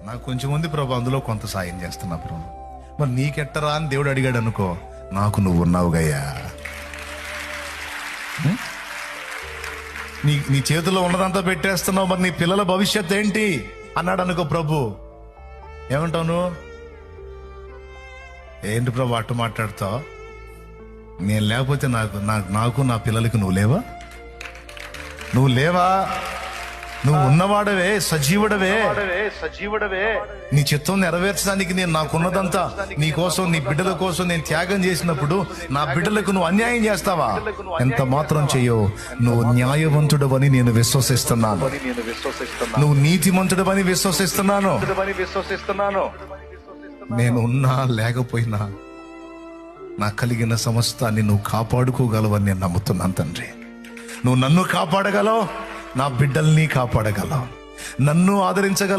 నాకు కొంచెం ఉంది ప్రభు, అందులో కొంత సాయం చేస్తున్నా ప్రభు. మరి నీకెట్టరా అని దేవుడు అడిగాడు అనుకో, నాకు నువ్వు ఉన్నావుగయ్యా. నీ చేతిలో ఉన్నదంతా పెట్టేస్తున్నావు, మరి నీ పిల్లల భవిష్యత్ ఏంటి అన్నాడు అనుకో ప్రభు, ఏమంటావు నువ్వు? ఏంటి ప్రభు అట్టు మాట్లాడుతావు? నేను లేకపోతే నాకు నా పిల్లలకి నువ్వు లేవా? నువ్వు ఉన్నవాడవే, సజీవుడవే. నీ చిత్తం నెరవేర్చడానికి నేను నాకున్నదంతా నీ కోసం, నీ బిడ్డల కోసం నేను త్యాగం చేసినప్పుడు నా బిడ్డలకు నువ్వు అన్యాయం చేస్తావా? ఎంత మాత్రం చెయ్యవు. నువ్వు న్యాయవంతుడవని నేను విశ్వసిస్తున్నాను, నువ్వు నీతిమంతుడవని విశ్వసిస్తున్నాను. నేను ఉన్నా లేకపోయినా నాకు కలిగిన సమస్తాన్ని నువ్వు కాపాడుకోగలవని నేను నమ్ముతున్నాను తండ్రి. నువ్వు నన్ను కాపాడగలవు, నా బిడ్డల్ని కాపాడగలవు, నన్ను ఆదరించగలవు.